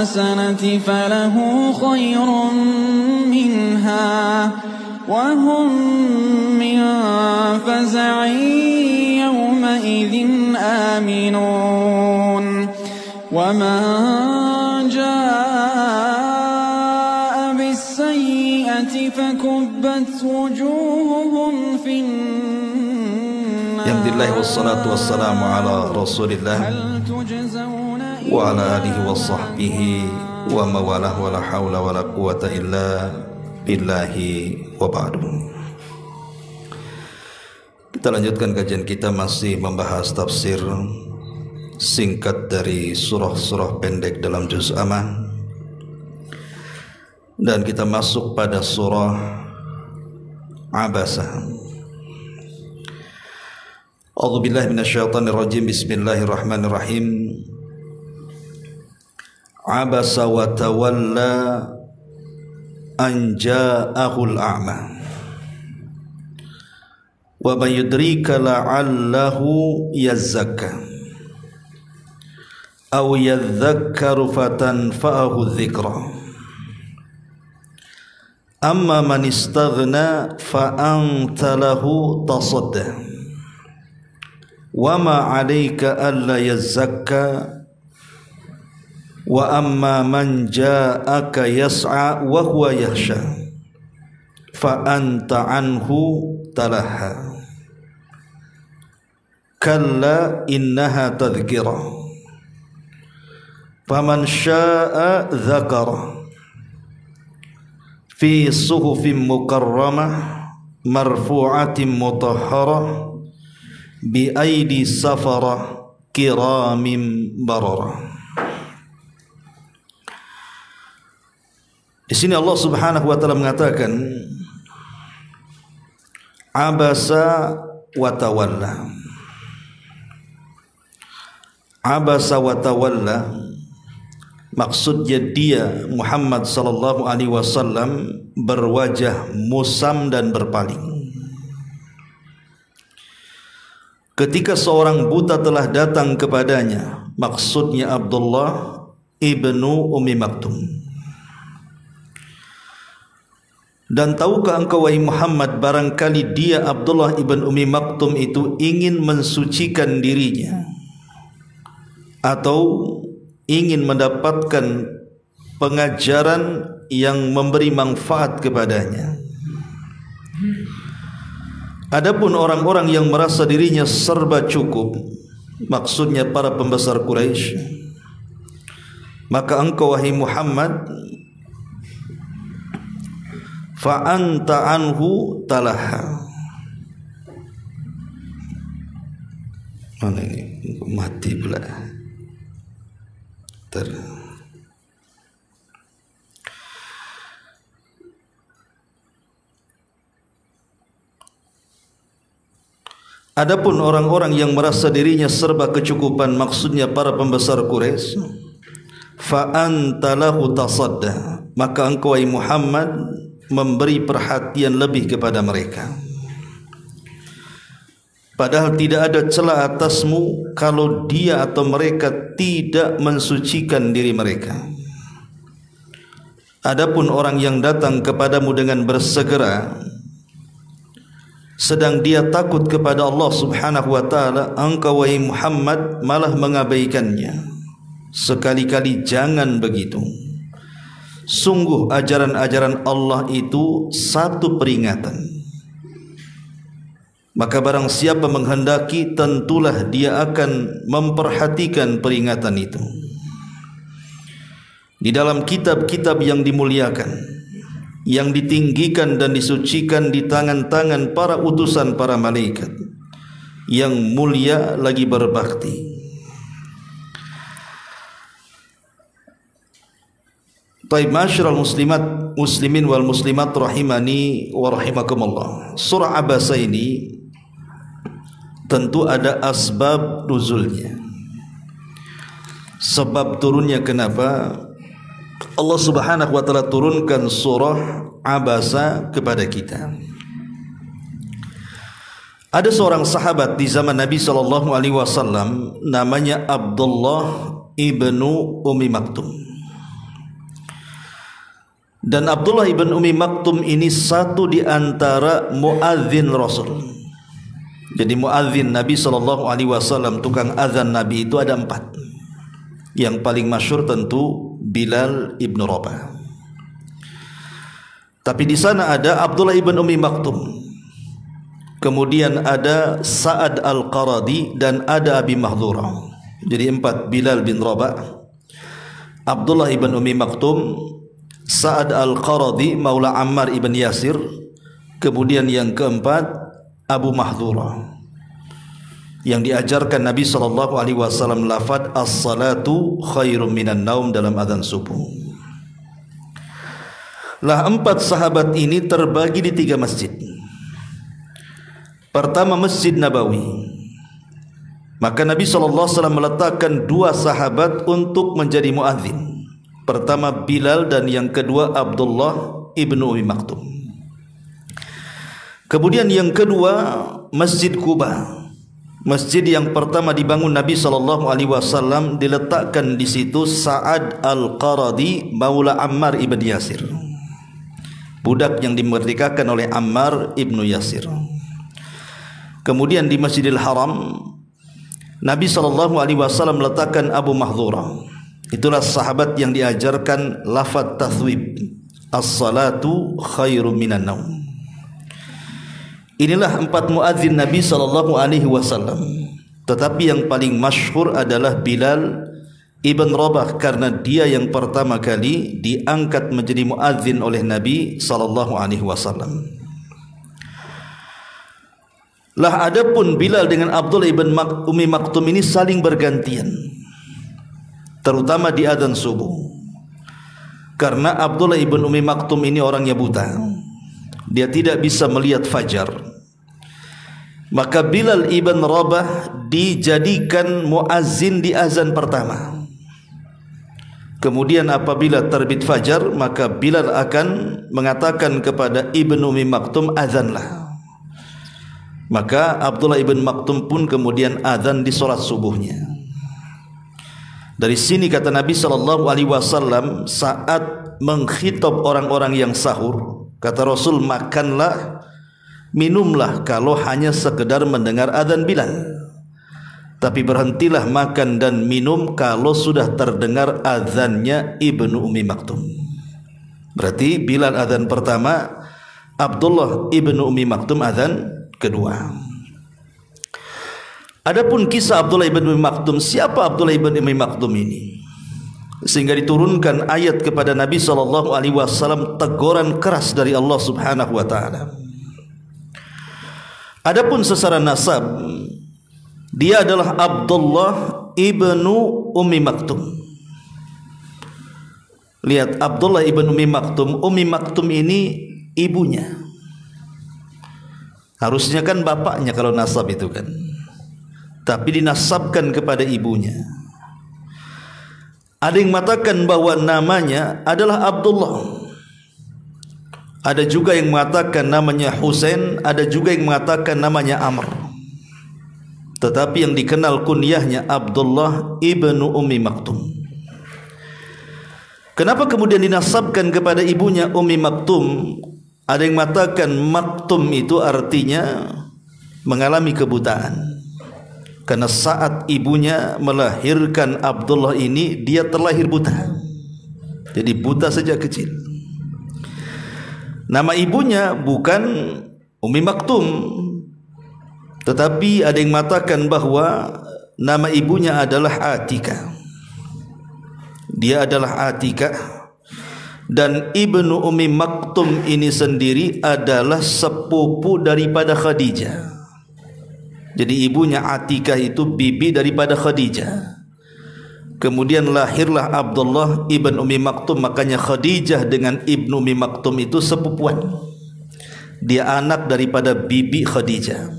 الحسنة فله خير منها وهم من فزع يومئذ آمنون ومن جاء بالسيئة فكبت وجوههم في النار. Alhamdulillah wassalatu wassalamu ala Rasulillah wa ala alihi wa sahbihi wa mawalah wa la hawla wa la quwata illa billahi wa ba'du. Kita lanjutkan kajian kita, masih membahas tafsir singkat dari surah-surah pendek dalam juz Amma, dan kita masuk pada surah Abasa. A'udzubillahi minasyaitonirrajim. Bismillahirrahmanirrahim. Abasa wa tawalla an ja'ahul a'ma wa man yudrika la'allahu yazzakka aw yadhakkaru fatanfa'ahu dhikra amma man istaghna fa anta lahu tasadda wa ma 'alaika alla yazzakka wa amma man ja'aka yas'a wa huwa yahsha fa anta anhu talaha kalla innaha tadhkirah faman syaa'a dzakara fi suhufin mukarramah marfu'atin mutahharah bi aidi safarah kiramin bararah. Di sini Allah Subhanahu wa taala mengatakan abasa wa tawalla. Abasa wa tawalla maksudnya dia Muhammad sallallahu alaihi wasallam berwajah musam dan berpaling. Ketika seorang buta telah datang kepadanya, maksudnya Abdullah ibnu Ummi Maktum. Dan tahukah engkau wahai Muhammad, barangkali dia Abdullah ibn Ummi Maktum itu ingin mensucikan dirinya atau ingin mendapatkan pengajaran yang memberi manfaat kepadanya. Adapun orang-orang yang merasa dirinya serba cukup, maksudnya para pembesar Quraisy, maka engkau wahai Muhammad fa anta anhu talaha. Mana ini mati pula. Adapun orang-orang yang merasa dirinya serba kecukupan, maksudnya para pembesar Quraisy, fa anta lahu tasadda, maka engkau wahai Muhammad memberi perhatian lebih kepada mereka. Padahal tidak ada celah atasmu kalau dia atau mereka tidak mensucikan diri mereka. Adapun orang yang datang kepadamu dengan bersegera, sedang dia takut kepada Allah Subhanahu wa taala, engkau wahai Muhammad malah mengabaikannya. Sekali-kali jangan begitu. Sungguh ajaran-ajaran Allah itu satu peringatan. Maka barang siapa menghendaki, tentulah dia akan memperhatikan peringatan itu. Di dalam kitab-kitab yang dimuliakan, yang ditinggikan dan disucikan di tangan-tangan para utusan para malaikat yang mulia lagi berbakti. Taib masyarul muslimin wal muslimat rahimani wa rahimakumullah. Surah Abasa ini tentu ada asbab nuzulnya, sebab turunnya. Kenapa Allah Subhanahu wa taala turunkan surah Abasa kepada kita? Ada seorang sahabat di zaman Nabi sallallahu alaihi wasallam namanya Abdullah ibnu Ummi Maktum. Dan Abdullah ibn Ummi Maktum ini satu di antara muadzin Rasul. Jadi muadzin Nabi SAW, tukang azan Nabi itu ada 4. Yang paling masyhur tentu Bilal ibn Rabah. Tapi di sana ada Abdullah ibn Ummi Maktum, kemudian ada Sa'ad al-Qaradi, dan ada Abi Mahdhura. Jadi 4, Bilal bin Rabah, Abdullah ibn Ummi Maktum, Sa'ad al-Qaradi maula Ammar ibn Yasir, kemudian yang keempat Abu Mahdhura, yang diajarkan Nabi SAW lafaz as-salatu khairum minan naum dalam azan subuh. Lah 4 sahabat ini terbagi di 3 masjid. Pertama Masjid Nabawi. Maka Nabi SAW meletakkan 2 sahabat untuk menjadi muadzin. Pertama Bilal dan yang kedua Abdullah ibnu Ummi Maktum. Kemudian yang kedua Masjid Quba. Masjid yang pertama dibangun Nabi SAW, diletakkan di situ Sa'ad al-Qaradi maula Ammar ibn Yasir, budak yang dimerdekakan oleh Ammar ibnu Yasir. Kemudian di Masjidil Haram Nabi SAW meletakkan Abu Mahdhura. Itulah sahabat yang diajarkan lafaz tathwib, as-salatu khairum minan naum. Inilah 4 muadzin Nabi SAW. Tetapi yang paling masyhur adalah Bilal ibn Rabah, karena dia yang pertama kali diangkat menjadi muadzin oleh Nabi SAW. Lah adapun Bilal dengan Abdullah ibn Ummi Maktum ini saling bergantian, terutama di adzan subuh. Karena Abdullah ibn Ummi Maktum ini orangnya buta, dia tidak bisa melihat fajar. Maka Bilal ibn Rabah dijadikan muazzin di azan pertama. Kemudian apabila terbit fajar, maka Bilal akan mengatakan kepada Ibn Ummi Maktum, azanlah. Maka Abdullah ibn Maktum pun kemudian azan di solat subuhnya. Dari sini kata Nabi SAW saat mengkhitab orang-orang yang sahur, kata Rasul, makanlah, minumlah kalau hanya sekedar mendengar azan Bilal, tapi berhentilah makan dan minum kalau sudah terdengar azannya Ibnu Ummi Maktum. Berarti Bilal azan pertama, Abdullah ibnu Ummi Maktum azan kedua. Adapun kisah Abdullah ibn Ummi Maktum, siapa Abdullah ibn Ummi Maktum ini, sehingga diturunkan ayat kepada Nabi SAW teguran keras dari Allah Subhanahu wa taala. Adapun secara nasab, dia adalah Abdullah ibnu Ummi Maktum. Lihat, Abdullah ibn Ummi Maktum ini ibunya. Harusnya kan bapaknya kalau nasab itu kan, tapi dinasabkan kepada ibunya. Ada yang mengatakan bahwa namanya adalah Abdullah, ada juga yang mengatakan namanya Husain, ada juga yang mengatakan namanya Amr. Tetapi yang dikenal kunyahnya Abdullah ibnu Ummi Maktum. Kenapa kemudian dinasabkan kepada ibunya Ummi Maktum? Ada yang mengatakan Maktum itu artinya mengalami kebutaan, karena saat ibunya melahirkan Abdullah ini, dia terlahir buta. Jadi buta sejak kecil. Nama ibunya bukan Ummi Maktum, tetapi ada yang mengatakan bahwa nama ibunya adalah Atikah. Dia adalah Atikah. Dan Ibnu Ummi Maktum ini sendiri adalah sepupu daripada Khadijah. Jadi ibunya Atikah itu bibi daripada Khadijah. Kemudian lahirlah Abdullah ibn Ummi Maktum. Makanya Khadijah dengan Ibnu Ummi Maktum itu sepupuan. Dia anak daripada bibi Khadijah.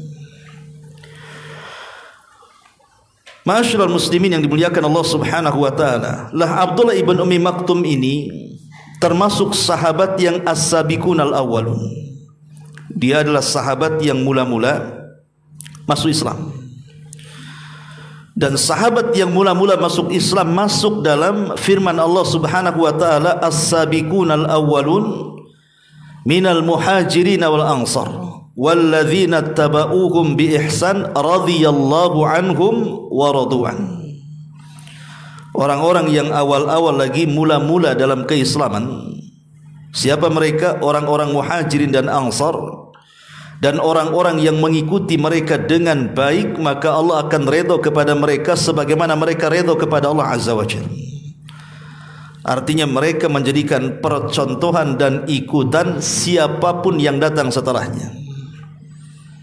Ma'asyiral muslimin yang dimuliakan Allah Subhanahu wa taala, lah Abdullah ibn Ummi Maktum ini termasuk sahabat yang as-sabiqun al-awwalun. Dia adalah sahabat yang mula-mula masuk Islam. Dan sahabat yang mula-mula masuk Islam masuk dalam firman Allah Subhanahu wa taala, as-sabiqunal awwalun minal muhajirin wal ansar walladzina tabauhum bi ihsan radhiyallahu anhum wa radu'an. Orang-orang yang awal-awal lagi mula-mula dalam keislaman, siapa mereka? Orang-orang muhajirin dan ansar, dan orang-orang yang mengikuti mereka dengan baik, maka Allah akan redha kepada mereka sebagaimana mereka redha kepada Allah Azza wa Jalla. Artinya mereka menjadikan percontohan dan ikutan siapapun yang datang setelahnya.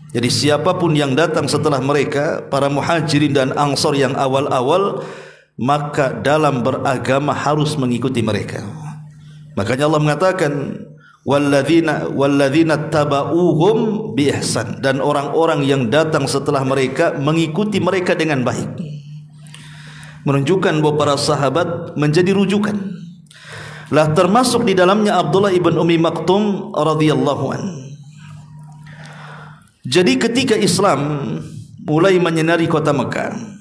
Jadi siapapun yang datang setelah mereka, para muhajirin dan ansar yang awal-awal, maka dalam beragama harus mengikuti mereka. Makanya Allah mengatakan walladzina tabauhum bi ihsan, dan orang-orang yang datang setelah mereka mengikuti mereka dengan baik. Menunjukkan bahwa para sahabat menjadi rujukan. Lah termasuk di dalamnya Abdullah ibn Ummi Maktum radhiyallahu an. Jadi ketika Islam mulai menyinari kota Mekah,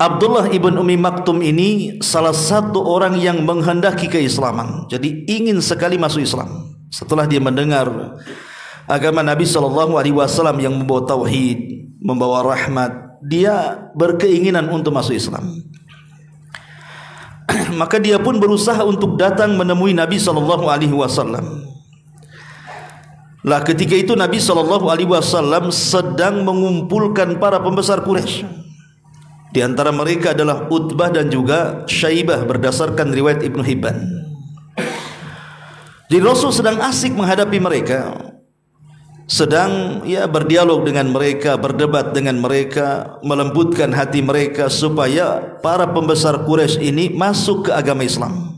Abdullah ibn Ummi Maktum ini salah satu orang yang menghendaki keislaman. Jadi ingin sekali masuk Islam. Setelah dia mendengar agama Nabi SAW yang membawa tauhid, membawa rahmat, dia berkeinginan untuk masuk Islam. Maka dia pun berusaha untuk datang menemui Nabi SAW. Lah ketika itu Nabi SAW sedang mengumpulkan para pembesar Quraisy. Di antara mereka adalah Utbah dan juga Syaibah berdasarkan riwayat Ibnu Hibban. Jadi Rasul sedang asik menghadapi mereka, sedang berdialog dengan mereka, berdebat dengan mereka, melembutkan hati mereka supaya para pembesar Quraisy ini masuk ke agama Islam.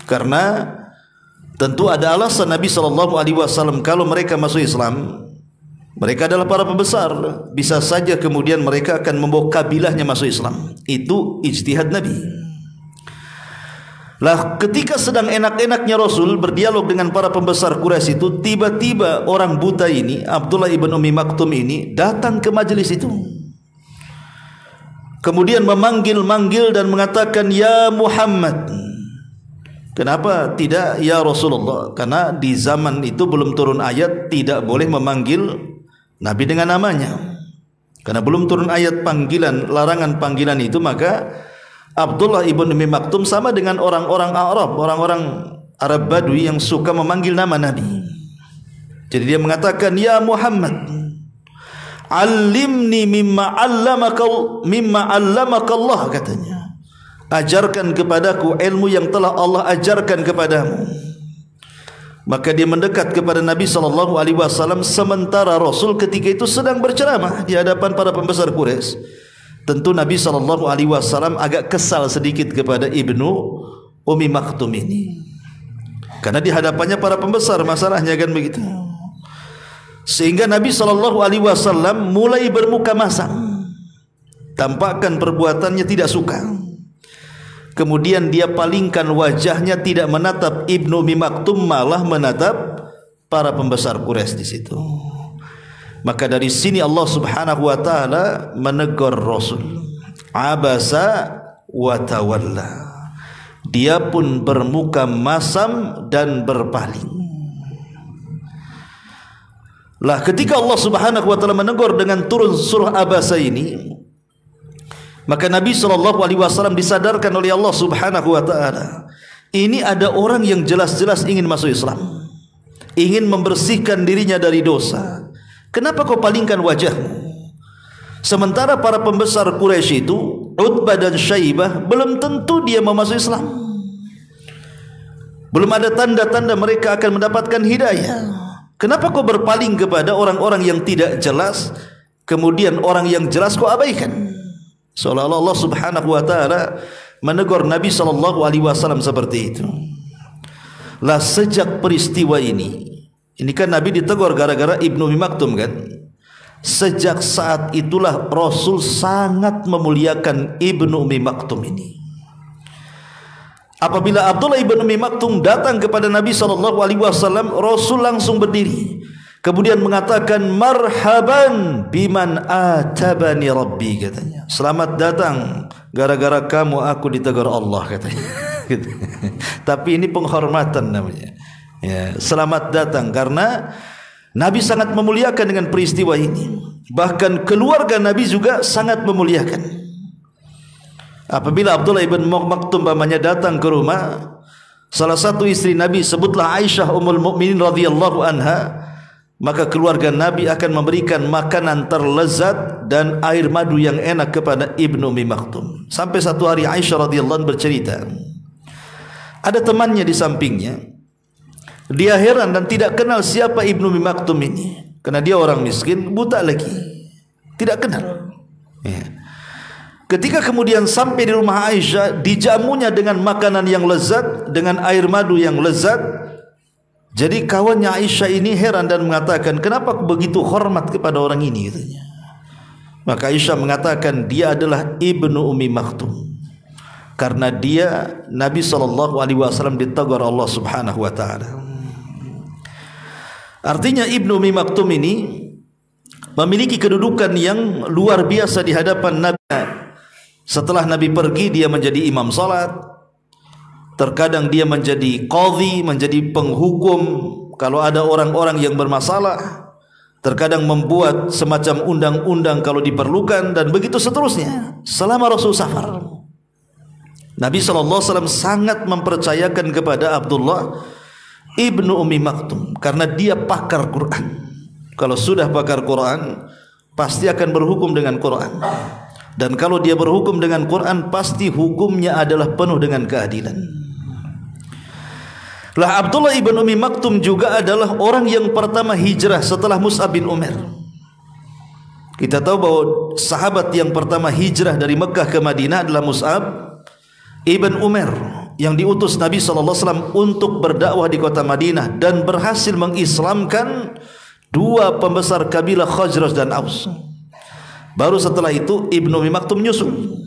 Karena tentu ada alasan Nabi SAW kalau mereka masuk Islam. Mereka adalah para pembesar, bisa saja kemudian mereka akan membawa kabilahnya masuk Islam. Itu ijtihad Nabi. Lah ketika sedang enak-enaknya Rasul berdialog dengan para pembesar Quraisy itu, tiba-tiba orang buta ini, Abdullah ibn Ummi Maktum ini, datang ke majelis itu. Kemudian memanggil-manggil dan mengatakan, "Ya Muhammad." Kenapa tidak ya Rasulullah? Karena di zaman itu belum turun ayat tidak boleh memanggil Nabi dengan namanya. Karena belum turun ayat panggilan, larangan panggilan itu, maka Abdullah ibn Ummi Maktum sama dengan orang-orang Arab, orang-orang Arab Badui yang suka memanggil nama Nabi. Jadi dia mengatakan, "Ya Muhammad, alimni mimma allamaka Allah," katanya. "Ajarkan kepadaku ilmu yang telah Allah ajarkan kepadamu." Maka dia mendekat kepada Nabi SAW sementara Rasul ketika itu sedang berceramah di hadapan para pembesar Quraisy. Tentu Nabi SAW agak kesal sedikit kepada Ibnu Ummi Maktum ini, karena di hadapannya para pembesar masalahnya kan begitu. Sehingga Nabi SAW mulai bermuka masam, tampakkan perbuatannya tidak suka. Kemudian dia palingkan wajahnya, tidak menatap Ibnu Ummi Maktum, malah menatap para pembesar Quraisy di situ. Maka dari sini Allah Subhanahu wa taala menegur Rasul. Abasa wa tawalla. Dia pun bermuka masam dan berpaling. Lah ketika Allah Subhanahu wa taala menegur dengan turun surah Abasa ini, maka Nabi SAW disadarkan oleh Allah Subhanahu wa ta'ala, ini ada orang yang jelas-jelas ingin masuk Islam, ingin membersihkan dirinya dari dosa. Kenapa kau palingkan wajahmu? Sementara para pembesar Quraisy itu, Utbah dan Syaibah, belum tentu dia mau masuk Islam. Belum ada tanda-tanda mereka akan mendapatkan hidayah. Kenapa kau berpaling kepada orang-orang yang tidak jelas, kemudian orang yang jelas kau abaikan? Seolah-olah Allah Subhanahu wa taala menegur Nabi SAW seperti itu. Lah sejak peristiwa ini kan Nabi ditegur gara-gara Ibnu Ummi Maktum kan. Sejak saat itulah Rasul sangat memuliakan Ibnu Ummi Maktum ini. Apabila Abdullah ibn Ummi Maktum datang kepada Nabi SAW, Rasul langsung berdiri. Kemudian mengatakan marhaban biman atabani rabbi, katanya. Selamat datang, gara-gara kamu aku ditegur Allah, katanya. Tapi ini penghormatan namanya. Ya, selamat datang karena Nabi sangat memuliakan dengan peristiwa ini. Bahkan keluarga Nabi juga sangat memuliakan. Apabila Abdullah ibn Maktum pamannya datang ke rumah salah satu istri Nabi, sebutlah Aisyah Ummul Mukminin radhiyallahu anha, maka keluarga Nabi akan memberikan makanan terlezat dan air madu yang enak kepada Ibnu Ummi Maktum. Sampai satu hari Aisyah radhiyallahu anha bercerita, ada temannya di sampingnya. Dia heran dan tidak kenal siapa Ibnu Ummi Maktum ini, karena dia orang miskin, buta lagi, tidak kenal. Ya. Ketika kemudian sampai di rumah Aisyah, dijamunya dengan makanan yang lezat, dengan air madu yang lezat. Jadi kawannya Aisyah ini heran dan mengatakan, kenapa begitu hormat kepada orang ini, katanya. Maka Aisyah mengatakan, dia adalah Ibnu Ummi Maktum, karena dia Nabi SAW ditegur Allah Subhanahu wa ta'ala. Artinya Ibnu Ummi Maktum ini memiliki kedudukan yang luar biasa di hadapan Nabi. Setelah Nabi pergi, dia menjadi imam salat. Terkadang dia menjadi qadhi, menjadi penghukum kalau ada orang-orang yang bermasalah. Terkadang membuat semacam undang-undang kalau diperlukan, dan begitu seterusnya. Selama Rasul safar, Nabi SAW sangat mempercayakan kepada Abdullah Ibnu Ummi Maktum karena dia pakar Quran. Kalau sudah pakar Quran, pasti akan berhukum dengan Quran. Dan kalau dia berhukum dengan Quran, pasti hukumnya adalah penuh dengan keadilan. Lah Abdullah ibn Ummi Maktum juga adalah orang yang pertama hijrah setelah Mus'ab bin Umair. Kita tahu bahwa sahabat yang pertama hijrah dari Mekah ke Madinah adalah Mus'ab ibn Umair, yang diutus Nabi SAW untuk berdakwah di kota Madinah dan berhasil mengislamkan dua pembesar kabilah Khazraj dan Aus. Baru setelah itu Ibnu Ummi Maktum nyusul.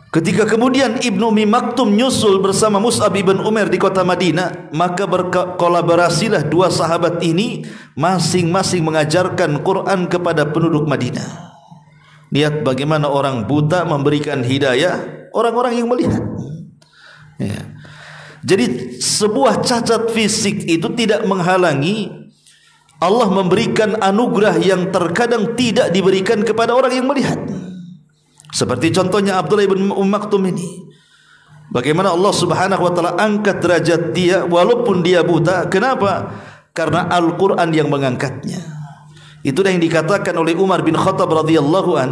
Ketika kemudian Ibnu Ummi Maktum nyusul bersama Mus'ab ibn Umair di kota Madinah, maka berkolaborasilah dua sahabat ini, masing-masing mengajarkan Quran kepada penduduk Madinah. Lihat bagaimana orang buta memberikan hidayah orang-orang yang melihat. Ya. Jadi sebuah cacat fisik itu tidak menghalangi Allah memberikan anugerah yang terkadang tidak diberikan kepada orang yang melihat. Seperti contohnya Abdullah ibn Ummi Maktum ini. Bagaimana Allah Subhanahu wa taala angkat derajat dia walaupun dia buta. Kenapa? Karena Al-Quran yang mengangkatnya. Itulah yang dikatakan oleh Umar bin Khattab radhiyallahu an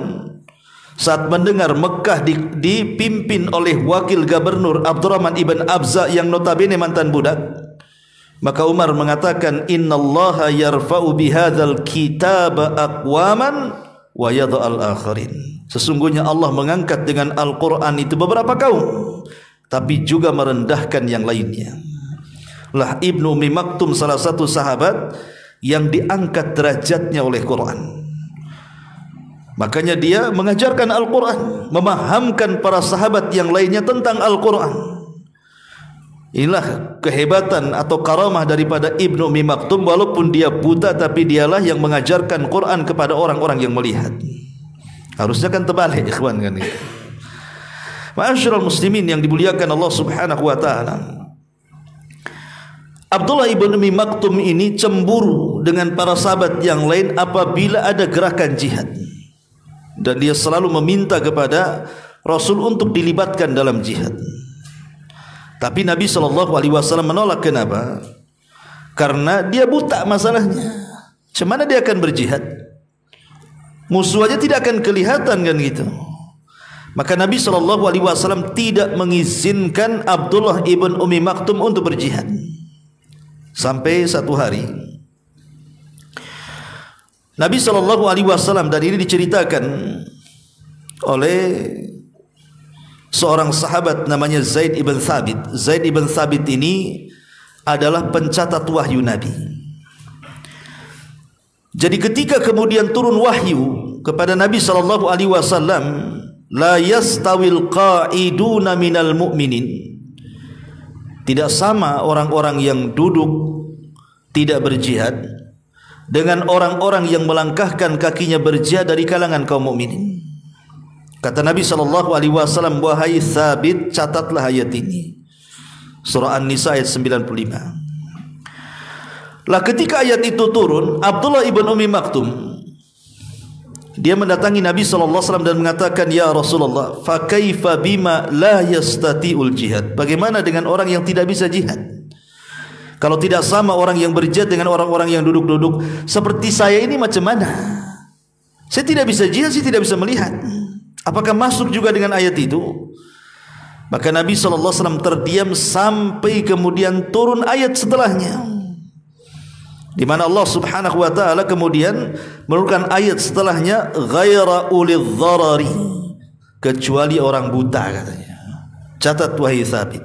saat mendengar Mekah dipimpin oleh wakil gubernur Abdurrahman ibn Abza yang notabene mantan budak. Maka Umar mengatakan, innallaha yarfa'u bihadzal kitaba aqwaman wa yadha'al akharin. Sesungguhnya Allah mengangkat dengan Al-Quran itu beberapa kaum, tapi juga merendahkan yang lainnya. Lah Ibnu Ummi Maktum salah satu sahabat yang diangkat derajatnya oleh Quran. Makanya dia mengajarkan Al-Quran, memahamkan para sahabat yang lainnya tentang Al-Quran. Inilah kehebatan atau karamah daripada Ibnu Ummi Maktum. Walaupun dia buta, tapi dialah yang mengajarkan Quran kepada orang-orang yang melihat. Harusnya kan terbalik, ikhwan, kan gitu. Ma'asyiral muslimin yang dimuliakan Allah Subhanahu wa ta'ala, Abdullah ibn Ummi Maktum ini cemburu dengan para sahabat yang lain apabila ada gerakan jihad, dan dia selalu meminta kepada Rasul untuk dilibatkan dalam jihad. Tapi Nabi SAW menolak. Kenapa? Karena dia buta masalahnya. Macam mana dia akan berjihad? Musuh aja tidak akan kelihatan, kan gitu. Maka Nabi SAW tidak mengizinkan Abdullah ibn Ummi Maktum untuk berjihad. Sampai satu hari Nabi SAW, dan ini diceritakan oleh seorang sahabat namanya Zaid ibn Thabit. Zaid ibn Thabit ini adalah pencatat wahyu Nabi. Jadi ketika kemudian turun wahyu kepada Nabi SAW, la yastawil qa'iduna minal mu'minin, tidak sama orang-orang yang duduk tidak berjihad dengan orang-orang yang melangkahkan kakinya berjihad dari kalangan kaum mukminin. Kata Nabi SAW, wahai Thabit, catatlah ayat ini. Surah An-Nisa ayat 95. Lah ketika ayat itu turun, Abdullah ibn Ummi Maktum dia mendatangi Nabi SAW dan mengatakan, ya Rasulullah, fa kaifa bima la yastati'ul jihad? Bagaimana dengan orang yang tidak bisa jihad? Kalau tidak sama orang yang berjihad dengan orang-orang yang duduk-duduk seperti saya ini, macam mana? Saya tidak bisa jihad, saya tidak bisa melihat. Apakah masuk juga dengan ayat itu? Maka Nabi SAW terdiam sampai kemudian turun ayat setelahnya, di mana Allah Subhanahu wa taala kemudian menurunkan ayat setelahnya, ghaira ulil dharari, kecuali orang buta, katanya. Catat wahai Thabit.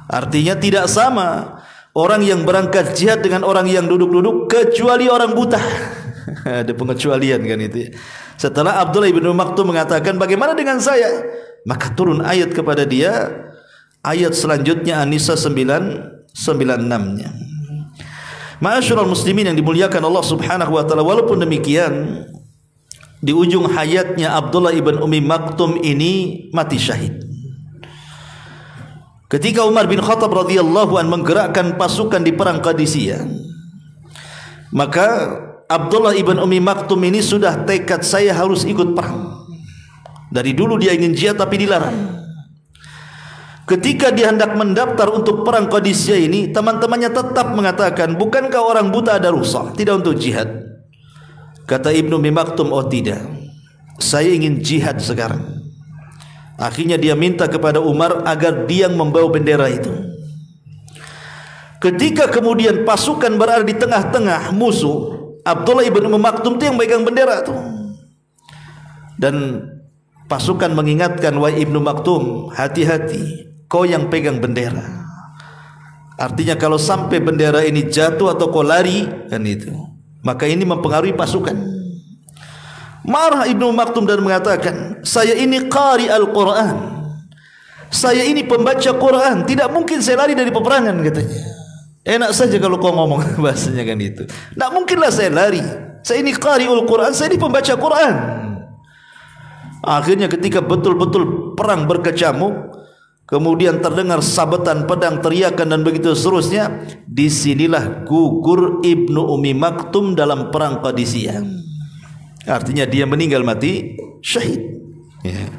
Artinya tidak sama orang yang berangkat jihad dengan orang yang duduk-duduk, kecuali orang buta. Ada pengecualian kan itu ya. Setelah Abdullah ibn Maktum mengatakan, bagaimana dengan saya? Maka turun ayat kepada dia, ayat selanjutnya An-Nisa 996-nya. Ma'asyiral muslimin yang dimuliakan Allah Subhanahu wa taala, walaupun demikian di ujung hayatnya Abdullah ibn Ummi Maktum ini mati syahid. Ketika Umar bin Khattab radhiyallahu an menggerakkan pasukan di perang Qadisiyah, maka Abdullah ibn Ummi Maktum ini sudah tekad, saya harus ikut perang. Dari dulu dia ingin jihad tapi dilarang. Ketika dia hendak mendaftar untuk perang Qadisiyah ini, teman-temannya tetap mengatakan, bukankah orang buta ada rukhsah, tidak untuk jihad? Kata Ibnu Ummi Maktum, oh tidak, saya ingin jihad sekarang. Akhirnya dia minta kepada Umar agar dia membawa bendera itu. Ketika kemudian pasukan berada di tengah-tengah musuh, Abdullah ibn Ummi Maktum itu yang megang bendera itu. Dan pasukan mengingatkan, wahai Ibnu Maktum, hati-hati, kau yang pegang bendera. Artinya kalau sampai bendera ini jatuh atau kau lari, kan itu, maka ini mempengaruhi pasukan. Marah Ibnu Maktum dan mengatakan, saya ini qari Al-Quran, saya ini pembaca Quran, tidak mungkin saya lari dari peperangan, katanya. Enak saja kalau kau ngomong bahasanya kan itu. Tak mungkinlah saya lari, saya ini qari Al-Quran, saya ini pembaca Quran. Akhirnya ketika betul-betul perang berkecamuk, kemudian terdengar sabetan pedang, teriakan dan begitu seterusnya, disinilah gugur Ibnu Ummi Maktum dalam perang Qadisiyah. Artinya dia meninggal mati syahid. Ya.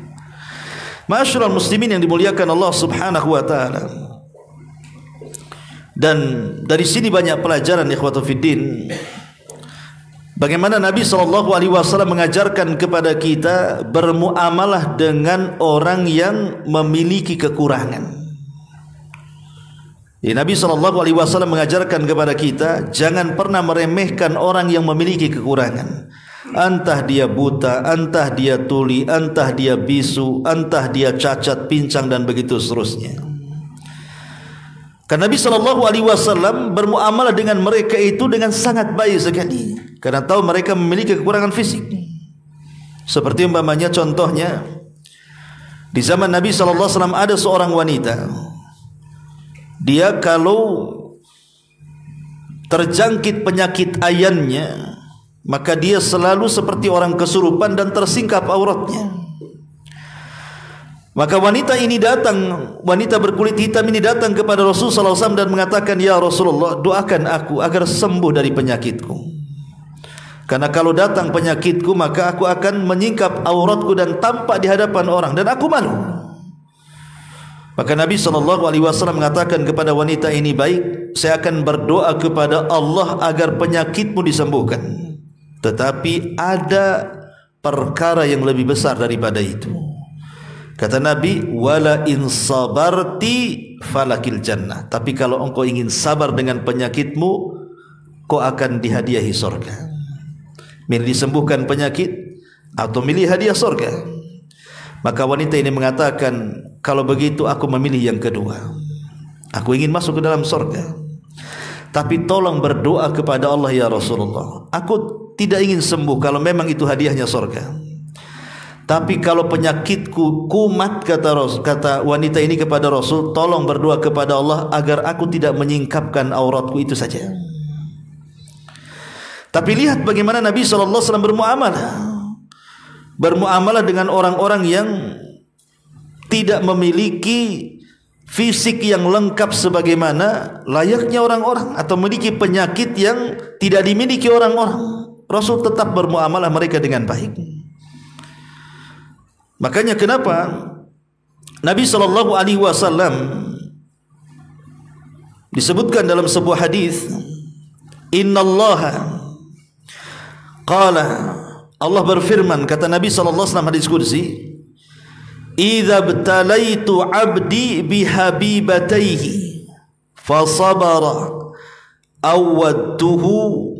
Ma'asyiral muslimin yang dimuliakan Allah Subhanahu wa taala. Dan dari sini banyak pelajaran ikhwatu fiddin. Bagaimana Nabi SAW mengajarkan kepada kita bermuamalah dengan orang yang memiliki kekurangan. Ya, Nabi SAW mengajarkan kepada kita, jangan pernah meremehkan orang yang memiliki kekurangan. Entah dia buta, entah dia tuli, entah dia bisu, entah dia cacat, pincang dan begitu seterusnya. Karena Nabi SAW bermuamalah dengan mereka itu dengan sangat baik sekali, karena tahu mereka memiliki kekurangan fisik. Seperti umpamanya, contohnya di zaman Nabi SAW ada seorang wanita, dia kalau terjangkit penyakit ayannya, maka dia selalu seperti orang kesurupan dan tersingkap auratnya. Maka wanita ini datang, wanita berkulit hitam ini datang kepada Rasulullah SAW dan mengatakan, ya Rasulullah, doakan aku agar sembuh dari penyakitku. Karena kalau datang penyakitku, maka aku akan menyingkap auratku dan tampak di hadapan orang, dan aku malu. Maka Nabi SAW mengatakan kepada wanita ini, baik, saya akan berdoa kepada Allah agar penyakitmu disembuhkan. Tetapi ada perkara yang lebih besar daripada itu. Kata Nabi, wala in sabarti falakil jannah. Tapi kalau engkau ingin sabar dengan penyakitmu, kau akan dihadiahi surga. Milih disembuhkan penyakit atau milih hadiah surga? Maka wanita ini mengatakan, kalau begitu aku memilih yang kedua. Aku ingin masuk ke dalam surga. Tapi tolong berdoa kepada Allah, ya Rasulullah, aku tidak ingin sembuh kalau memang itu hadiahnya surga. Tapi kalau penyakitku kumat, kata wanita ini kepada Rasul, tolong berdoa kepada Allah agar aku tidak menyingkapkan auratku, itu saja. Tapi lihat bagaimana Nabi SAW bermuamalah dengan orang-orang yang tidak memiliki fisik yang lengkap sebagaimana layaknya orang-orang, atau memiliki penyakit yang tidak dimiliki orang-orang. Rasul tetap bermuamalah mereka dengan baik. Makanya kenapa Nabi SAW disebutkan dalam sebuah hadis, innallaha qala, Allah berfirman, kata Nabi SAW hadis qudsi, idza btalaitu abdi bihabibataihi fasabara awadtuhu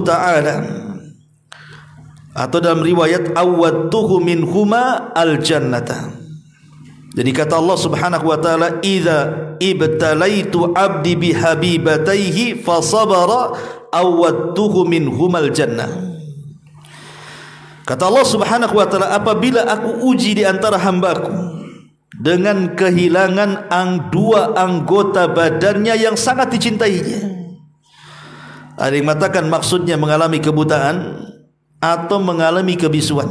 ta'ala, atau dalam riwayat awadtuhu minhuma al-jannata. Jadi kata Allah Subhanahu wa taala, idza ibtalaitu abdi bihabibataihi fasabara awadtuhu minhuma al-jannah. Kata Allah Subhanahu wa taala, apabila aku uji di antara hambaku dengan kehilangan dua anggota badannya yang sangat dicintainya. Ada yang mengatakan maksudnya mengalami kebutaan atau mengalami kebisuan.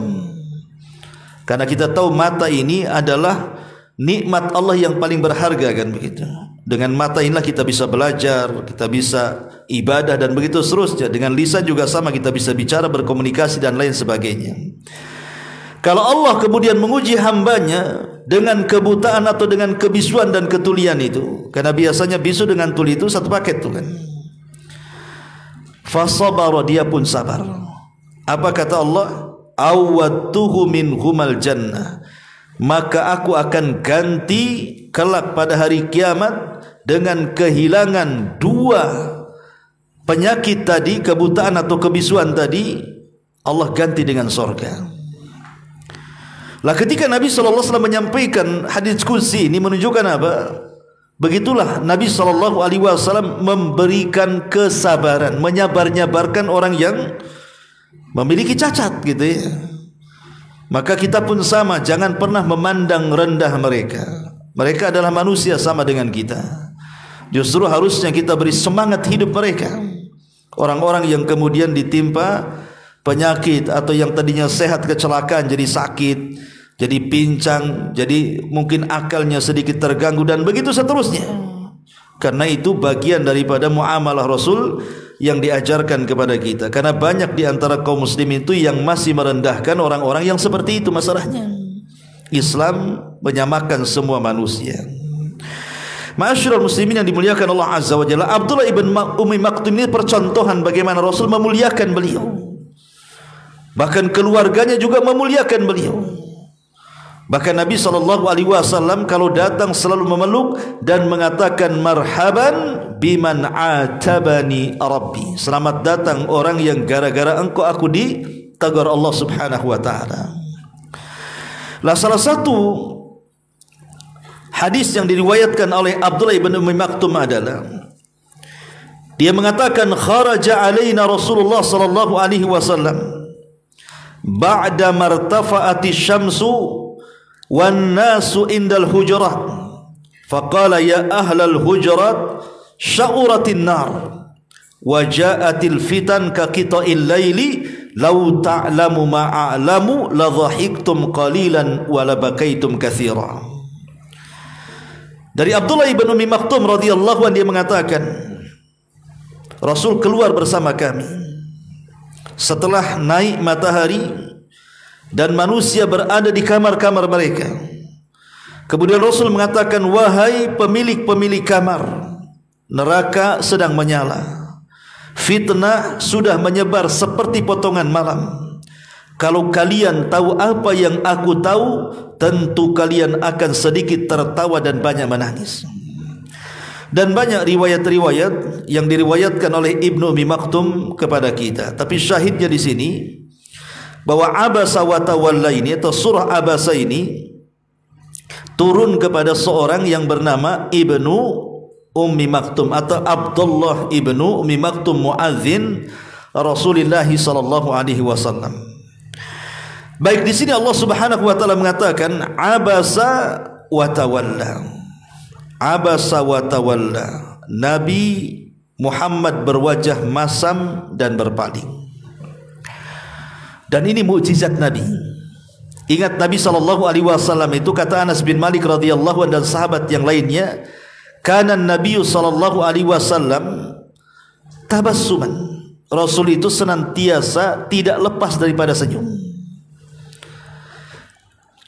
Karena kita tahu mata ini adalah nikmat Allah yang paling berharga, kan begitu. Dengan mata inilah kita bisa belajar, kita bisa ibadah dan begitu seterusnya. Dengan lisan juga sama, kita bisa bicara, berkomunikasi dan lain sebagainya. Kalau Allah kemudian menguji hambanya dengan kebutaan atau dengan kebisuan dan ketulian itu, karena biasanya bisu dengan tuli itu satu paket tuh kan. Fasabara, dia pun sabar. Apa kata Allah? Awadtuhu minhumal jannah, maka aku akan ganti kelak pada hari kiamat dengan kehilangan dua penyakit tadi, kebutaan atau kebisuan tadi, Allah ganti dengan surga. Lah ketika Nabi SAW menyampaikan hadis qudsi ini menunjukkan apa? Begitulah Nabi SAW memberikan kesabaran, menyabar-nyabarkan orang yang memiliki cacat gitu ya. Maka kita pun sama, jangan pernah memandang rendah mereka. Mereka adalah manusia sama dengan kita. Justru harusnya kita beri semangat hidup mereka. Orang-orang yang kemudian ditimpa penyakit atau yang tadinya sehat kecelakaan jadi sakit, jadi pincang, jadi mungkin akalnya sedikit terganggu dan begitu seterusnya. Karena itu bagian daripada muamalah Rasul yang diajarkan kepada kita. Karena banyak di antara kaum muslimin itu yang masih merendahkan orang-orang yang seperti itu masalahnya. Islam menyamakan semua manusia. Ma'asyiral muslimin yang dimuliakan Allah Azza wa Jalla, Abdullah ibn Ummi Maktum ini percontohan bagaimana Rasul memuliakan beliau. Bahkan keluarganya juga memuliakan beliau. Bahkan Nabi SAW kalau datang selalu memeluk dan mengatakan marhaban biman atabani rabbi, selamat datang orang yang gara-gara engkau aku ditegur Allah Subhanahu wa taala. Lah salah satu hadis yang diriwayatkan oleh Abdullah ibn Ummi Maktum adalah dia mengatakan kharaja alaina Rasulullah sallallahu alaihi wasallam ba'da martafa'ati syamsu wan nasu indal hujurat faqala ya ahlal hujurat sya'uratin nar wa ja'atil fitan ka qita'il laili law ta'lamu ma a'lamu la dhahiktum qalilan wa la bakaitum katsira. Dari Abdullah ibn Ummi Maktum radhiyallahu anhu, dia mengatakan Rasul keluar bersama kami setelah naik matahari dan manusia berada di kamar-kamar mereka. Kemudian Rasul mengatakan, wahai pemilik-pemilik kamar, neraka sedang menyala, fitnah sudah menyebar seperti potongan malam. Kalau kalian tahu apa yang aku tahu, tentu kalian akan sedikit tertawa dan banyak menangis. Dan banyak riwayat-riwayat yang diriwayatkan oleh Ibnu Ummi Maktum kepada kita. Tapi syahidnya di sini bahwa Abasa wa Tawalla ini atau surah Abasa ini turun kepada seorang yang bernama Ibnu Ummi Maktum atau Abdullah Ibnu Ummi Maktum Muadzin Rasulullah sallallahu alaihi wasallam. Baik, di sini Allah Subhanahu wa taala mengatakan abasa wa tawalla. Abasa wa tawalla. Nabi Muhammad berwajah masam dan berpaling. Dan ini mukjizat Nabi. Ingat Nabi sallallahu alaihi wasallam itu, kata Anas bin Malik radhiyallahu anhu dan sahabat yang lainnya, kana Nabi sallallahu alaihi wasallam tabassuman. Rasul itu senantiasa tidak lepas daripada senyum.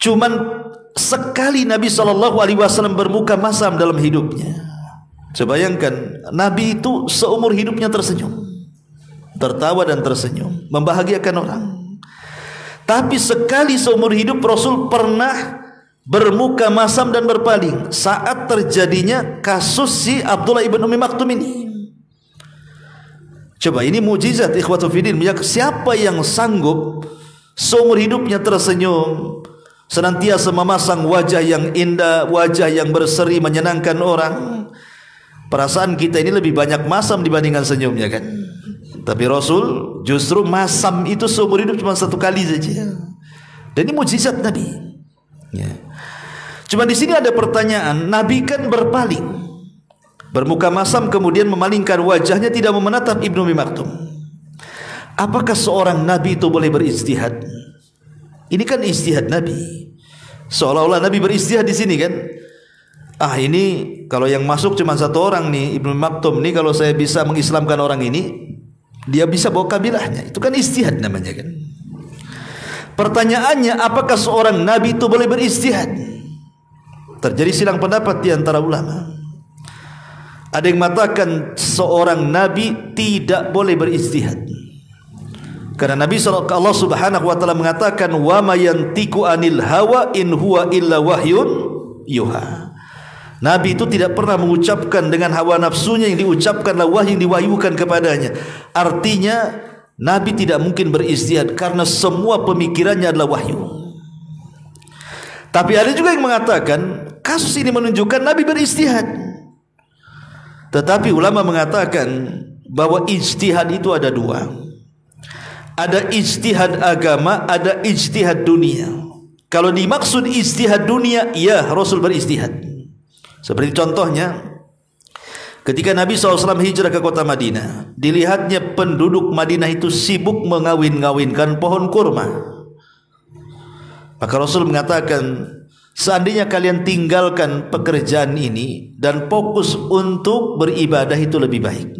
Cuman sekali Nabi SAW bermuka masam dalam hidupnya. Coba bayangkan, Nabi itu seumur hidupnya tersenyum, tertawa dan tersenyum, membahagiakan orang. Tapi sekali seumur hidup Rasul pernah bermuka masam dan berpaling saat terjadinya kasus si Abdullah ibn Ummi Maktum ini. Coba, ini mujizat ikhwatu fiddin. Siapa yang sanggup seumur hidupnya tersenyum, senantiasa memasang wajah yang indah, wajah yang berseri menyenangkan orang? Perasaan kita ini lebih banyak masam dibandingkan senyumnya kan. Tapi Rasul justru masam itu seumur hidup cuma satu kali saja. Dan ini mujizat Nabi ya. Cuma di sini ada pertanyaan, Nabi kan berpaling, bermuka masam, kemudian memalingkan wajahnya, tidak menatap Ibnu Ummi Maktum. Apakah seorang Nabi itu boleh berijtihad? Ini kan ijtihad Nabi. Seolah-olah Nabi beristihad di sini kan. Ini kalau yang masuk cuma satu orang nih, Ibnu Maktum nih, kalau saya bisa mengislamkan orang ini, dia bisa bawa kabilahnya. Itu kan istihad namanya kan. Pertanyaannya, apakah seorang Nabi itu boleh beristihad? Terjadi silang pendapat di antara ulama. Ada yang mengatakan seorang Nabi tidak boleh beristihad, karena Nabi Allah Subhanahu wa taala mengatakan, wa ma yantiqu anil hawa in huwa illa wahyun yuha. Nabi itu tidak pernah mengucapkan dengan hawa nafsunya, yang diucapkanlah wahyu yang diwahyukan kepadanya. Artinya Nabi tidak mungkin beristihad karena semua pemikirannya adalah wahyu. Tapi ada juga yang mengatakan kasus ini menunjukkan Nabi beristihad. Tetapi ulama mengatakan bahwa ijtihad itu ada dua. Ada ijtihad agama, ada ijtihad dunia. Kalau dimaksud ijtihad dunia, ya Rasul beristihad. Seperti contohnya ketika Nabi SAW hijrah ke kota Madinah, dilihatnya penduduk Madinah itu sibuk mengawin-ngawinkan pohon kurma. Maka Rasul mengatakan, seandainya kalian tinggalkan pekerjaan ini dan fokus untuk beribadah, itu lebih baik.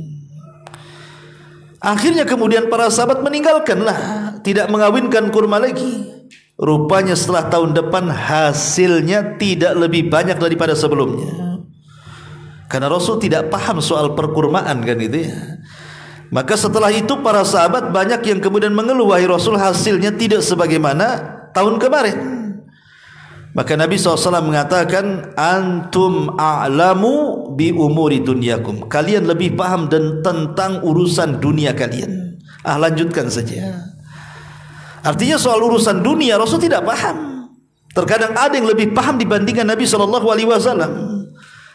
Akhirnya kemudian para sahabat meninggalkanlah, tidak mengawinkan kurma lagi. Rupanya setelah tahun depan hasilnya tidak lebih banyak daripada sebelumnya, karena Rasul tidak paham soal perkurmaan kan itu ya. Maka setelah itu para sahabat banyak yang kemudian mengeluh, wahai Rasul, hasilnya tidak sebagaimana tahun kemarin. Maka Nabi SAW mengatakan, antum a'lamu bi umuri dunyakum, kalian lebih paham dan tentang urusan dunia kalian. Lanjutkan saja. Artinya soal urusan dunia Rasul tidak paham. Terkadang ada yang lebih paham dibandingkan Nabi SAW.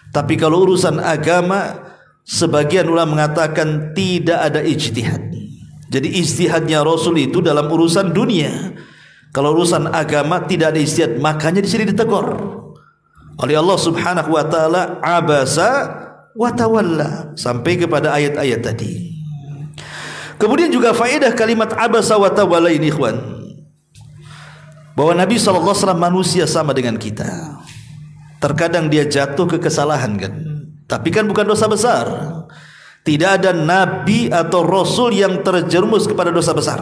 Tapi kalau urusan agama, sebagian ulama mengatakan tidak ada ijtihad. Jadi ijtihadnya Rasul itu dalam urusan dunia. Kalau urusan agama tidak ada ijtihad. Makanya di sini ditegur oleh Allah Subhanahu wa taala, abasa wa tawalla, sampai kepada ayat-ayat tadi. Kemudian juga faedah kalimat abasa wa tawalla ini, ikhwan, bahwa Nabi SAW manusia sama dengan kita. Terkadang dia jatuh ke kesalahan kan, tapi kan bukan dosa besar. Tidak ada nabi atau rasul yang terjerumus kepada dosa besar.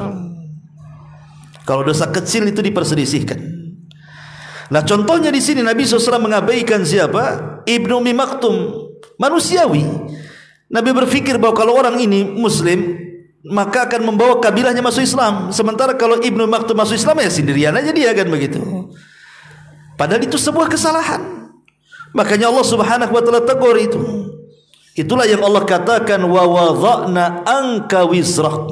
Kalau dosa kecil itu diperselisihkan. Nah, contohnya di sini Nabi SAW mengabaikan siapa? Ibnu Ummi Maktum, manusiawi. Nabi berpikir bahwa kalau orang ini muslim, maka akan membawa kabilahnya masuk Islam. Sementara kalau Ibnu Ummi Maktum masuk Islam, ya sendirian aja dia kan begitu. Padahal itu sebuah kesalahan. Makanya Allah Subhanahu wa taala tegur itu. Itulah yang Allah katakan, wa wadha'na anka wizrak,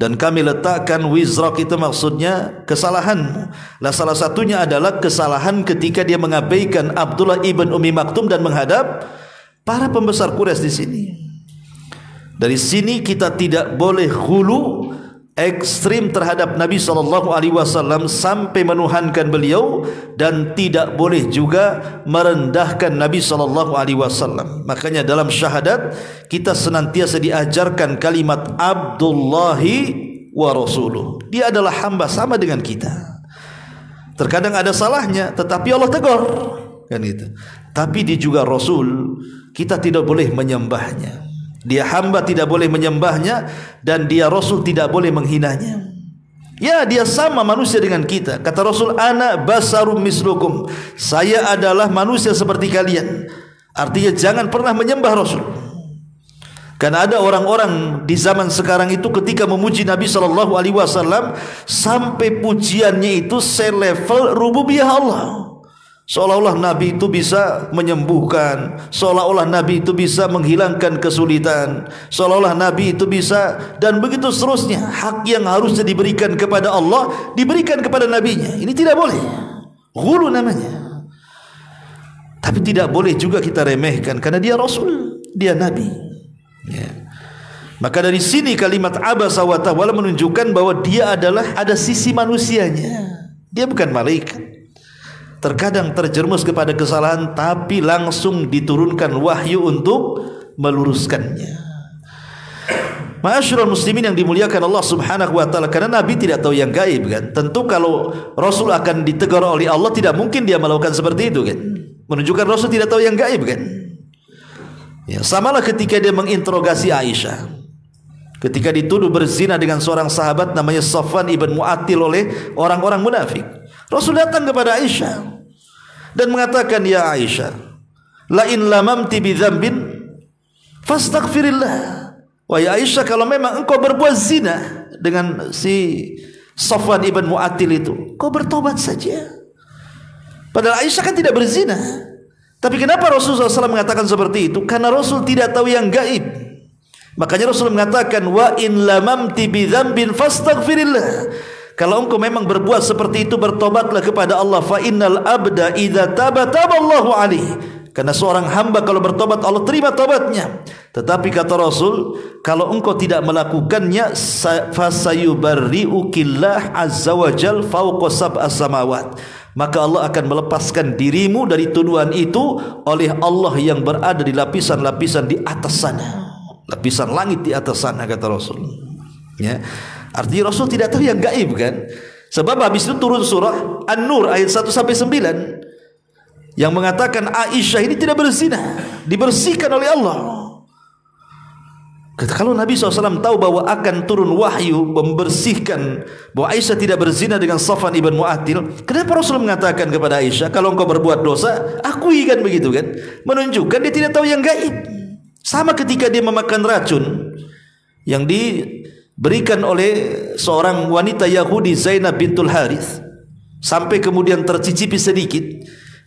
dan kami letakkan wizrak, itu maksudnya kesalahan. Nah, salah satunya adalah kesalahan ketika dia mengabaikan Abdullah ibn Ummi Maktum dan menghadap para pembesar Quraisy di sini. Dari sini kita tidak boleh hulu ekstrim terhadap Nabi SAW sampai menuhankan beliau, dan tidak boleh juga merendahkan Nabi SAW. Makanya dalam syahadat kita senantiasa diajarkan kalimat Abdullahi wa Rasuluh. Dia adalah hamba sama dengan kita. Terkadang ada salahnya, tetapi Allah tegur, kan itu. Tapi dia juga Rasul, kita tidak boleh menyembahnya. Dia hamba, tidak boleh menyembahnya, dan dia Rasul, tidak boleh menghinanya. Ya, dia sama manusia dengan kita. Kata Rasul, ana basarum mislukum, saya adalah manusia seperti kalian. Artinya jangan pernah menyembah Rasul. Karena ada orang-orang di zaman sekarang itu ketika memuji Nabi SAW sampai pujiannya itu selevel rububiyah Allah. Seolah-olah Nabi itu bisa menyembuhkan, seolah-olah Nabi itu bisa menghilangkan kesulitan, seolah-olah Nabi itu bisa, dan begitu seterusnya. Hak yang harusnya diberikan kepada Allah diberikan kepada Nabinya. Ini tidak boleh, ghulu namanya. Tapi tidak boleh juga kita remehkan, karena dia Rasul, dia Nabi, ya. Maka dari sini kalimat abasa wa tawalla menunjukkan bahwa dia adalah, ada sisi manusianya. Dia bukan malaikat. Terkadang terjerumus kepada kesalahan, tapi langsung diturunkan wahyu untuk meluruskannya. Ma'asyiral muslimin yang dimuliakan Allah Subhanahu wa taala, karena Nabi tidak tahu yang gaib, kan. Tentu kalau Rasul akan ditegur oleh Allah, tidak mungkin dia melakukan seperti itu, kan. Menunjukkan Rasul tidak tahu yang gaib, kan. Ya, samalah ketika dia menginterogasi Aisyah, ketika dituduh berzina dengan seorang sahabat namanya Safwan ibn Mu'attil oleh orang-orang munafik. Rasul datang kepada Aisyah dan mengatakan, ya Aisyah, la in lamamti bi dzambin fastaghfirillah. Wahai Aisyah, kalau memang engkau berbuat zina dengan si Safwan ibn Mu'attil itu, kau bertobat saja. Padahal Aisyah kan tidak berzina. Tapi kenapa Rasulullah SAW mengatakan seperti itu? Karena Rasul tidak tahu yang gaib. Makanya Rasul mengatakan, wa in lamamti bi dzambin fastaghfirillah. Kalau engkau memang berbuat seperti itu, bertobatlah kepada Allah. Fa innal abda idza taba taballahu alaihi. Karena seorang hamba kalau bertobat, Allah terima tobatnya. Tetapi kata Rasul, kalau engkau tidak melakukannya, fasayubarri'ukillah azza wa jal fawqa sab'as samawat. Maka Allah akan melepaskan dirimu dari tuduhan itu oleh Allah yang berada di lapisan-lapisan di atas sana, lapisan langit di atas sana, kata Rasul, ya. Artinya Rasul tidak tahu yang gaib, kan. Sebab habis itu turun surah An-Nur ayat 1 sampai 9 yang mengatakan Aisyah ini tidak berzina, dibersihkan oleh Allah. Kalau Nabi SAW tahu bahwa akan turun wahyu membersihkan bahwa Aisyah tidak berzina dengan Safwan ibn Mu'attil, kenapa Rasul mengatakan kepada Aisyah, kalau engkau berbuat dosa, akui, kan begitu, kan. Menunjukkan dia tidak tahu yang gaib. Sama ketika dia memakan racun yang diberikan oleh seorang wanita Yahudi, Zainab bintul Harith, sampai kemudian tercicipi sedikit.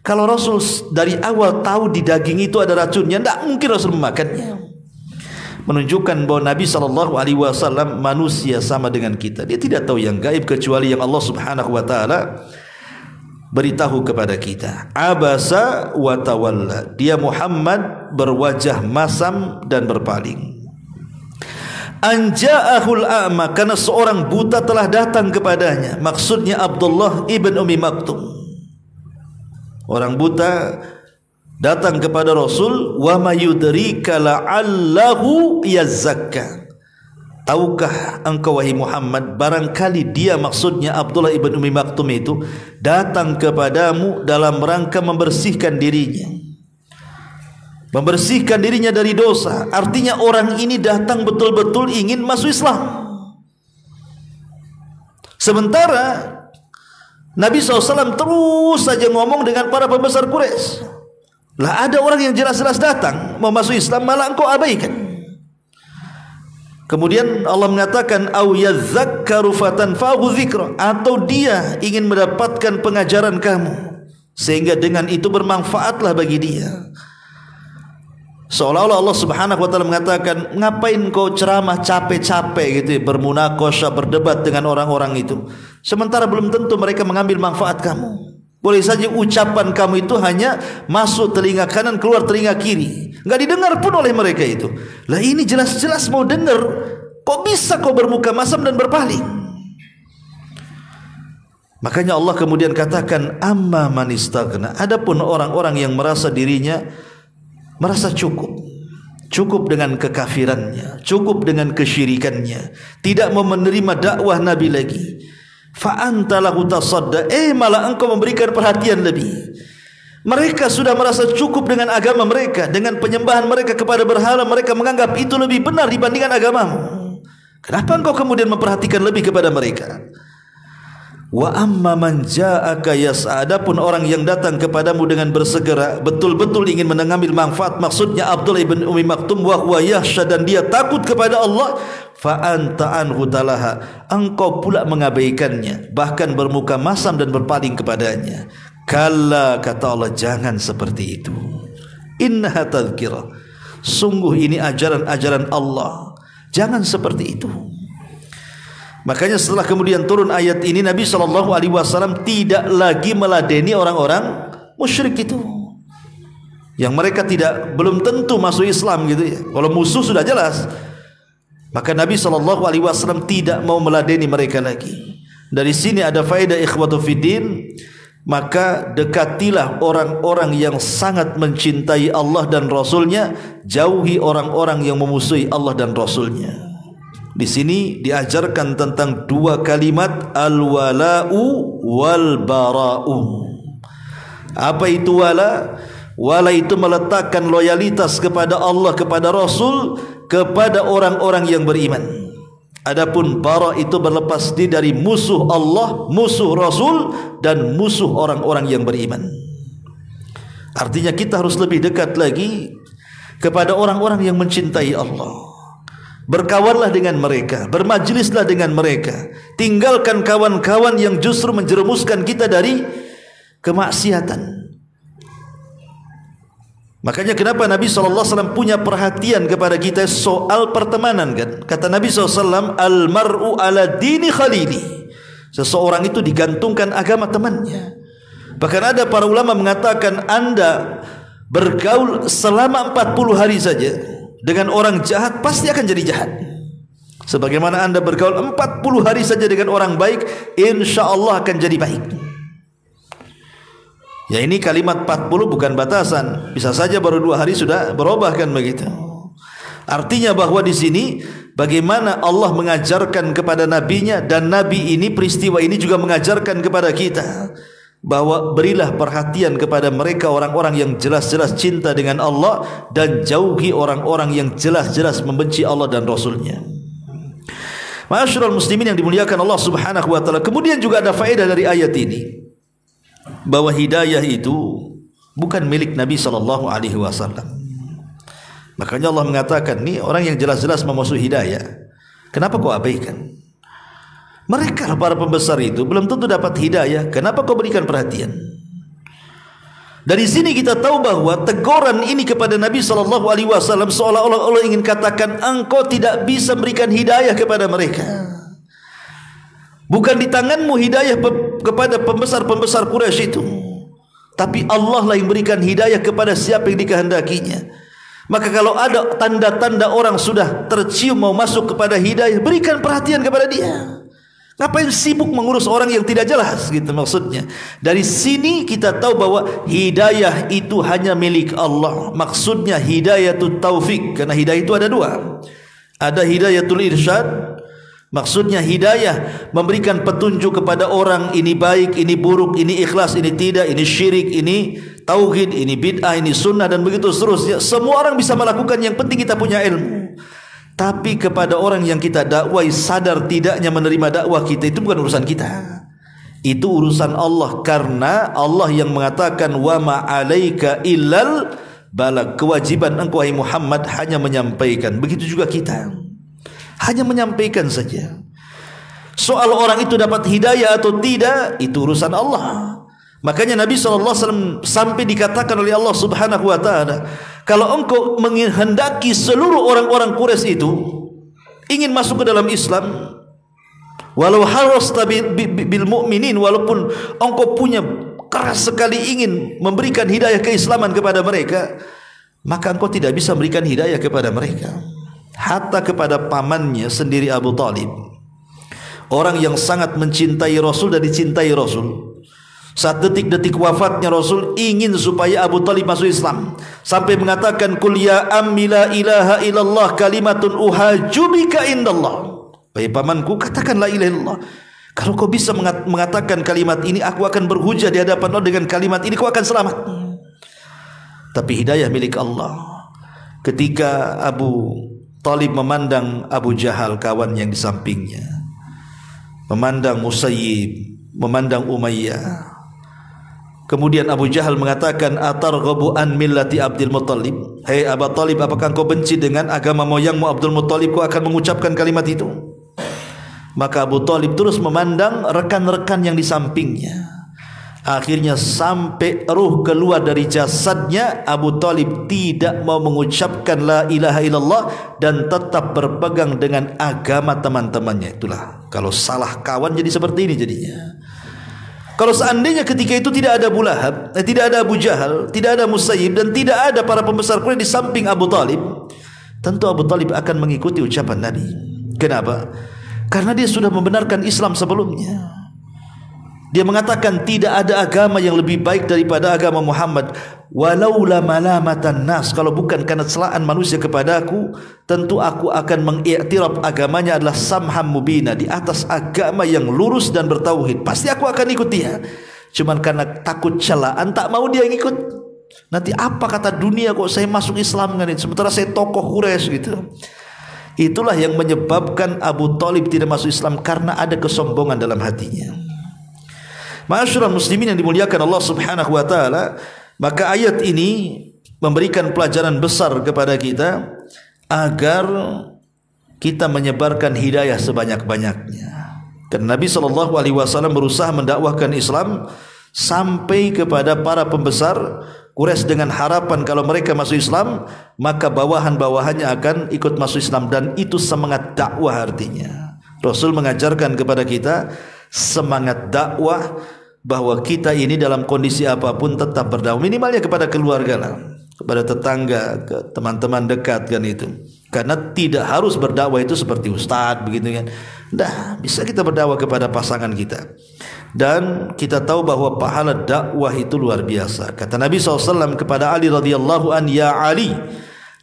Kalau Rasul dari awal tahu di daging itu ada racunnya, tidak mungkin Rasul memakannya. Menunjukkan bahwa Nabi SAW manusia sama dengan kita. Dia tidak tahu yang gaib kecuali yang Allah Subhanahu wa taala beritahu kepada kita. Abasa wa tawalla. Dia Muhammad berwajah masam dan berpaling. Anja'ahul a'ma, karena seorang buta telah datang kepadanya. Maksudnya Abdullah ibn Ummi Maktum. Orang buta datang kepada Rasul, wa mayudrika la'allahu yazakka. Tahukah engkau wahai Muhammad, barangkali dia, maksudnya Abdullah ibn Ummi Maktum itu, datang kepadamu dalam rangka membersihkan dirinya, membersihkan dirinya dari dosa. Artinya orang ini datang betul-betul ingin masuk Islam. Sementara Nabi SAW terus saja ngomong dengan para pembesar Quraisy. Lah ada orang yang jelas-jelas datang mau masuk Islam, malah engkau abaikan. Kemudian Allah mengatakan, au yadzakkaru fatanfa'u dzikra, atau dia ingin mendapatkan pengajaran kamu sehingga dengan itu bermanfaatlah bagi dia. Seolah-olah Allah Subhanahu wa taala mengatakan, ngapain kau ceramah capek-capek gitu, bermunakosha, berdebat dengan orang-orang itu, sementara belum tentu mereka mengambil manfaat kamu. Boleh saja ucapan kamu itu hanya masuk telinga kanan, keluar telinga kiri, enggak didengar pun oleh mereka itu. Lah ini jelas-jelas mau dengar, kok bisa kau bermuka masam dan berpaling? Makanya Allah kemudian katakan, amma man istaghna. Adapun orang-orang yang merasa dirinya merasa cukup dengan kekafirannya, cukup dengan kesyirikannya, tidak mau menerima dakwah Nabi lagi, fa anta lahu tasadda, malah engkau memberikan perhatian lebih. Mereka sudah merasa cukup dengan agama mereka, dengan penyembahan mereka kepada berhala, mereka menganggap itu lebih benar dibandingkan agamamu. Kenapa engkau kemudian memperhatikan lebih kepada mereka? Wa amma man ja'aka yas'a. Adapun orang yang datang kepadamu dengan bersegera, betul-betul ingin mengambil manfaat, maksudnya Abdullah ibn Ummi Maktum, wa huwa yakhsha, dan dia takut kepada Allah, fa anta anhu talaha, engkau pula mengabaikannya, bahkan bermuka masam dan berpaling kepadanya. Kalla, kata Allah, jangan seperti itu. Innaha tadhkirah, sungguh ini ajaran-ajaran Allah, jangan seperti itu. Makanya setelah kemudian turun ayat ini, Nabi SAW tidak lagi meladeni orang-orang musyrik itu, yang mereka belum tentu masuk Islam gitu ya. Kalau musuh sudah jelas, maka Nabi SAW tidak mau meladeni mereka lagi. Dari sini ada faedah ikhwatu fiddin, maka dekatilah orang-orang yang sangat mencintai Allah dan Rasulnya, jauhi orang-orang yang memusuhi Allah dan Rasulnya. Di sini diajarkan tentang dua kalimat, al-wala'u wal-bara'u. Apa itu wala? Wala itu meletakkan loyalitas kepada Allah, kepada Rasul, kepada orang-orang yang beriman. Adapun bara itu berlepas diri dari musuh Allah, musuh Rasul, dan musuh orang-orang yang beriman. Artinya kita harus lebih dekat lagi kepada orang-orang yang mencintai Allah. Berkawanlah dengan mereka, bermajlislah dengan mereka, tinggalkan kawan-kawan yang justru menjerumuskan kita dari kemaksiatan. Makanya kenapa Nabi SAW punya perhatian kepada kita soal pertemanan kan? Kata Nabi SAW, al-mar'u ala dini khalili, seseorang itu digantungkan agama temannya. Bahkan ada para ulama mengatakan, Anda bergaul selama 40 hari saja dengan orang jahat, pasti akan jadi jahat. Sebagaimana Anda bergaul 40 hari saja dengan orang baik, insya Allah akan jadi baik. Ya, ini kalimat 40 bukan batasan, bisa saja baru 2 hari sudah berubah kan begitu. Artinya bahwa di sini bagaimana Allah mengajarkan kepada nabinya, dan nabi ini, peristiwa ini juga mengajarkan kepada kita bahwa berilah perhatian kepada mereka, orang-orang yang jelas-jelas cinta dengan Allah, dan jauhi orang-orang yang jelas-jelas membenci Allah dan Rasulnya. Ma'asyiral muslimin yang dimuliakan Allah Subhanahu wa taala. Kemudian juga ada faedah dari ayat ini, bahwa hidayah itu bukan milik Nabi SAW. Makanya Allah mengatakan, nih orang yang jelas-jelas memusuhi hidayah, kenapa kau abaikan? Mereka para pembesar itu belum tentu dapat hidayah, kenapa kau berikan perhatian? Dari sini kita tahu bahwa teguran ini kepada Nabi SAW seolah-olah Allah ingin katakan, engkau tidak bisa berikan hidayah kepada mereka. Bukan di tanganmu hidayah kepada pembesar-pembesar Quraisy itu, tapi Allah lah yang berikan hidayah kepada siapa yang dikehendakinya. Maka kalau ada tanda-tanda orang sudah tercium mau masuk kepada hidayah, berikan perhatian kepada dia. Ngapain sibuk mengurus orang yang tidak jelas gitu maksudnya. Dari sini kita tahu bahwa hidayah itu hanya milik Allah. Maksudnya hidayatul taufik, karena hidayah itu ada dua. Ada hidayatul irsyad, maksudnya hidayah memberikan petunjuk kepada orang, ini baik, ini buruk, ini ikhlas, ini tidak, ini syirik, ini tauhid, ini bid'ah, ini sunnah, dan begitu seterusnya. Semua orang bisa melakukan, yang penting kita punya ilmu. Tapi kepada orang yang kita dakwai, sadar tidaknya menerima dakwah kita, itu bukan urusan kita, itu urusan Allah. Karena Allah yang mengatakan, wa ma 'alaika illal balag, kewajiban engkau wahai Muhammad hanya menyampaikan. Begitu juga kita, hanya menyampaikan saja. Soal orang itu dapat hidayah atau tidak, itu urusan Allah. Makanya Nabi SAW sampai dikatakan oleh Allah Subhanahu wa ta'ala, kalau engkau menghendaki seluruh orang-orang Quraisy itu ingin masuk ke dalam Islam, walau harasta bil mu'minin, walaupun engkau punya keras sekali ingin memberikan hidayah keislaman kepada mereka, maka engkau tidak bisa memberikan hidayah kepada mereka. Hatta kepada pamannya sendiri Abu Talib, orang yang sangat mencintai Rasul dan dicintai Rasul. Saat detik-detik wafatnya Rasul ingin supaya Abu Talib masuk Islam, sampai mengatakan, "Qul ya ammi la ilaha illallah kalimatun uhajubika indallah." Wahai pamanku, katakan la ilaha illallah. Kalau kau bisa mengatakan kalimat ini, aku akan berhujah di hadapan Allah dengan kalimat ini, kau akan selamat. Tapi hidayah milik Allah. Ketika Abu Talib memandang Abu Jahal, kawan yang di sampingnya, memandang Musayyib, memandang Umayyah, kemudian Abu Jahal mengatakan, "Atarghabu an millati Abdul Muttalib?" Hei Abu Talib, apakah kau benci dengan agama moyangmu Abdul Muttalib? Kau akan mengucapkan kalimat itu? Maka Abu Talib terus memandang rekan-rekan yang di sampingnya. Akhirnya sampai ruh keluar dari jasadnya, Abu Talib tidak mau mengucapkan la ilaha illallah dan tetap berpegang dengan agama teman-temannya. Itulah kalau salah kawan jadi seperti ini jadinya. Kalau seandainya ketika itu tidak ada Abu Lahab, tidak ada Abu Jahal, tidak ada Musayyib, dan tidak ada para pembesar Quraisy di samping Abu Talib, tentu Abu Talib akan mengikuti ucapan Nabi. Kenapa? Karena dia sudah membenarkan Islam sebelumnya. Dia mengatakan tidak ada agama yang lebih baik daripada agama Muhammad. Walaula malamatan nas, kalau bukan karena celaan manusia kepadaku, tentu aku akan mengiktiraf agamanya adalah samham mubina, di atas agama yang lurus dan bertauhid. Pasti aku akan ikut dia. Cuman karena takut celaan, tak mau dia ikut. Nanti apa kata dunia kok saya masuk Islam kan, sementara saya tokoh Quraisy gitu. Itulah yang menyebabkan Abu Talib tidak masuk Islam, karena ada kesombongan dalam hatinya. Ma'asyiral muslimin yang dimuliakan Allah Subhanahu wa taala, maka ayat ini memberikan pelajaran besar kepada kita agar kita menyebarkan hidayah sebanyak-banyaknya. Karena Nabi SAW berusaha mendakwahkan Islam sampai kepada para pembesar Quraisy dengan harapan kalau mereka masuk Islam, maka bawahan-bawahannya akan ikut masuk Islam, dan itu semangat dakwah artinya. Rasul mengajarkan kepada kita semangat dakwah, bahwa kita ini dalam kondisi apapun tetap berdakwah, minimalnya kepada keluarga lah, kepada tetangga, ke teman-teman dekat kan itu. Karena tidak harus berdakwah itu seperti ustaz begitu kan. Dah, bisa kita berdakwah kepada pasangan kita. Dan kita tahu bahwa pahala dakwah itu luar biasa. Kata Nabi SAW kepada Ali radhiyallahu an, "Ya Ali,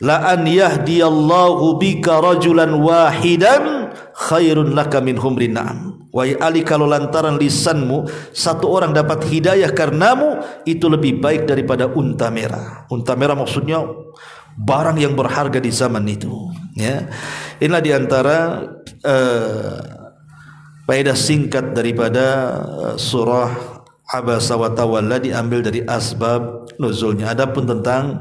la an yahdiyallahu bika rajulan wahidan khairun laka min humrin na'am." Wahai Ali, kalau lantaran lisanmu satu orang dapat hidayah karenamu, itu lebih baik daripada unta merah. Unta merah maksudnya barang yang berharga di zaman itu, ya. Inilah diantara faedah singkat daripada surah Abasa wa Tawalla, diambil dari asbab nuzulnya. Adapun tentang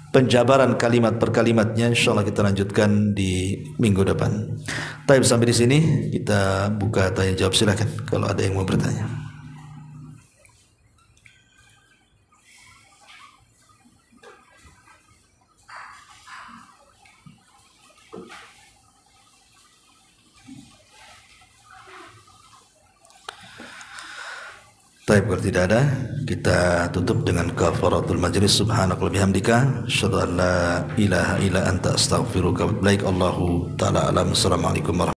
penjabaran kalimat per kalimatnya, insyaallah kita lanjutkan di minggu depan. Baik, sampai di sini kita buka tanya jawab, silakan kalau ada yang mau bertanya. Baik, kalau tidak ada, kita tutup dengan kafaratul majlis. Subhanakallahumma bihamdika, asyhadu an la ilaha illa anta, astaghfiruka wa atubu ilaik. Allahu taala alam. Assalamualaikum warahmatullahi wabarakatuh.